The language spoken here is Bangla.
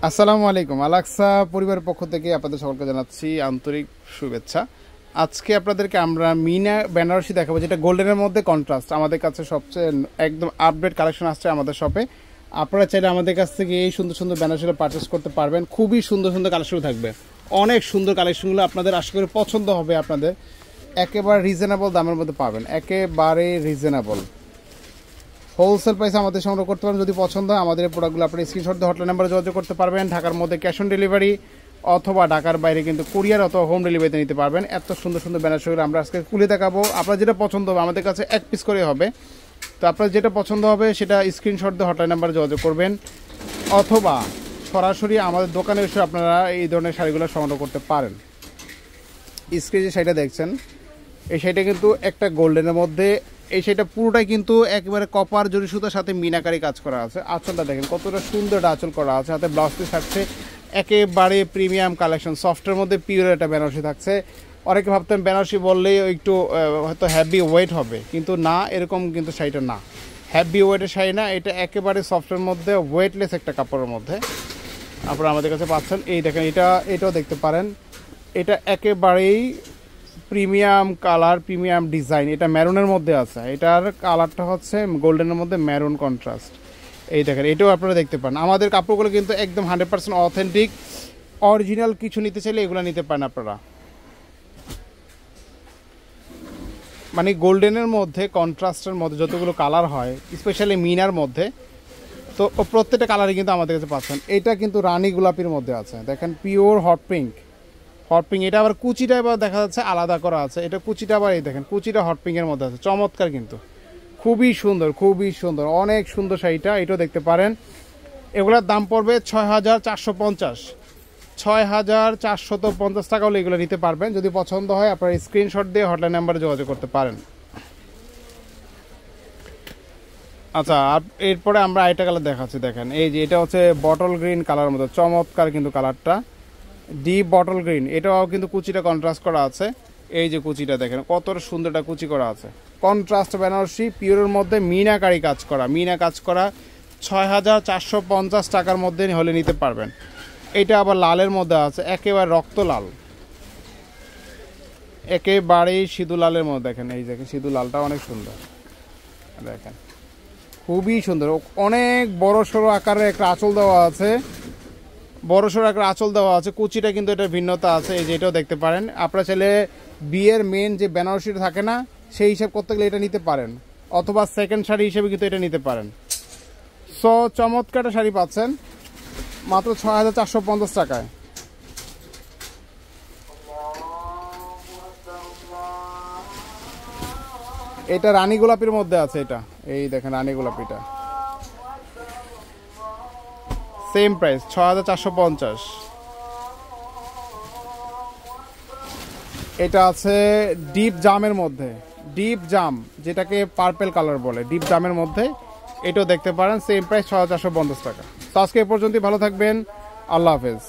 আসসালামু আলাইকুম। আলাক্সা পরিবারের পক্ষ থেকে আপনাদের সকলকে জানাচ্ছি আন্তরিক শুভেচ্ছা। আজকে আপনাদেরকে আমরা মিনা বেনারসি দেখাবো, যেটা গোল্ডেনের মধ্যে কন্ট্রাস্ট। আমাদের কাছে সবচেয়ে একদম আপডেট কালেকশন আসছে আমাদের শপে। আপনারা চাইলে আমাদের কাছ থেকে এই সুন্দর সুন্দর বেনারসিগুলো পারচেস করতে পারবেন। খুবই সুন্দর সুন্দর কালেকশন থাকবে, অনেক সুন্দর কালেকশনগুলো আপনাদের আশা করি পছন্দ হবে। আপনাদের একেবারে রিজনেবল দামের মধ্যে পাবেন, একেবারে রিজনেবল হোলসেল প্রাইসে আমাদের সংগ্রহ করতে পারেন। যদি পছন্দ হয় আমাদের এই প্রোডাক্টগুলো আপনি স্ক্রিনশট দিয়ে হটলাইন নাম্বারে যোগাযোগ করতে পারবেন। ঢাকার মধ্যে ক্যাশ অন ডেলিভারি অথবা ঢাকার বাইরে কিন্তু কুরিয়ার অথবা হোম ডেলিভারিতে নিতে পারবেন। এত সুন্দর সুন্দর বেনারসিগুলো আমরা আজকে খুলে দেখাবো। আপনার যেটা পছন্দ হবে, আমাদের কাছে এক পিস করে হবে, তো আপনার যেটা পছন্দ হবে সেটা স্ক্রিনশট দিয়ে হটলাইন নাম্বারে যোগাযোগ করবেন অথবা সরাসরি আমাদের দোকানে এসে আপনারা এই ধরনের শাড়িগুলো সংগ্রহ করতে পারেন। স্ক্রিনে যে শাড়িটা দেখছেন, এই শাড়িটা কিন্তু একটা গোল্ডেনের মধ্যে। এই শাড়িটা পুরোটাই কিন্তু একেবারে কপার জরি সুতার সাথে মিনাকারি কাজ করা আছে। আঁচলটা দেখেন কতটা সুন্দর আঁচল করা আছে, হাতে ব্লাউজ পিস থাকছে একেবারে প্রিমিয়াম কালেকশন। সফটের মধ্যে পিওর একটা বেনারসি থাকছে। অনেকে ভাবতেন বেনারসি বললেই একটু হয়তো হ্যাভি ওয়েট হবে, কিন্তু না, এরকম কিন্তু শাড়িটা না, হ্যাভি ওয়েটের শাড়ি না। এটা একেবারে সফটের মধ্যে ওয়েটলেস একটা কাপড়ের মধ্যে আপনারা আমাদের কাছে পাচ্ছেন। এই দেখেন, এটাও দেখতে পারেন, এটা একেবারেই প্রিমিয়াম কালার, প্রিমিয়াম ডিজাইন। এটা ম্যারুনের মধ্যে আছে, এটার কালারটা হচ্ছে গোল্ডেনের মধ্যে ম্যারুন কন্ট্রাস্ট। এই দেখেন, এটাও আপনারা দেখতে পান। আমাদের কাপড়গুলো কিন্তু একদম 100% অথেন্টিক, অরিজিনাল। কিছু নিতে চাইলে এগুলো নিতে পারেন আপনারা। মানে গোল্ডেনের মধ্যে কন্ট্রাস্টের মধ্যে যতগুলো কালার হয়, স্পেশালি মিনার মধ্যে, তো প্রত্যেকটা কালারই কিন্তু আমাদের কাছে পাচ্ছেন। এটা কিন্তু রানী গোলাপির মধ্যে আছে, দেখেন pure hot pink. Hot pink, এটা আবার কুচিটা এবার দেখা যাচ্ছে আলাদা করা আছে। এটা কুচিটা আবার এই দেখেন, কুচিটা হট পিঙ্কের মধ্যে আছে, চমৎকার কিন্তু খুবই সুন্দর, খুবই সুন্দর, অনেক সুন্দর শাড়িটা। এটাও দেখতে পারেন। এগুলোর দাম পড়বে ৬,৪৫০, ৬,৪৫০ টাকা হলে এগুলো নিতে পারবেন। যদি পছন্দ হয় আপনারা স্ক্রিনশট দিয়ে হটলাইন নাম্বারে যোগাযোগ করতে পারেন। আচ্ছা, এরপরে আমরা আরেকটা কালার দেখাচ্ছি। দেখেন, এই যে এটা হচ্ছে বটল গ্রিন কালারের মতো, চমৎকার কিন্তু কালারটা, ডিপ বটল গ্রিন। এটাও কিন্তু কুচিটা কন্ট্রাস্ট করা আছে। এই যে কুচিটা দেখেন কত সুন্দরটা কুচি করা আছে, কন্ট্রাস্ট বেনারসি পিওরের মধ্যে মিনাকারি কাজ করা, মিনা কাজ করা। ৬,৪৫০ টাকার মধ্যে হলে নিতে পারবেন। এটা আবার লালের মধ্যে আছে, একেবারে রক্ত লাল, একেবারেই সিঁদুর লালের মধ্যে। দেখেন, এই দেখেন সিঁদুর লালটা অনেক সুন্দর, দেখেন খুবই সুন্দর। অনেক বড় সড়ো আকারের একটা আঁচল দেওয়া আছে, বড় সড়ো একটা আঁচল দেওয়া আছে। কুচিটা কিন্তু এটা ভিন্নতা আছে, এই যে এটাও দেখতে পারেন। আপনারা চাইলে বিয়ের মেন যে বেনারসিটা থাকে না, সেই হিসাব করতে গেলে এটা নিতে পারেন, অথবা সেকেন্ড শাড়ি হিসেবে কিন্তু এটা নিতে পারেন। সো চমৎকার শাড়ি পাচ্ছেন মাত্র ৬,৪৫০ টাকায়। এটা রানী গোলাপির মধ্যে আছে, এটা এই দেখেন রানী গোলাপিটা, সেম প্রাইস ৬,৪৫০। এটা আছে ডিপ জামের মধ্যে, ডিপ জাম যেটাকে পার্পেল কালার বলে, ডিপ জামের মধ্যে। এটাও দেখতে পারেন, সেম প্রাইস ৬,৪৫০ টাকা। তো আজকে এ পর্যন্তই, ভালো থাকবেন, আল্লাহ হাফেজ।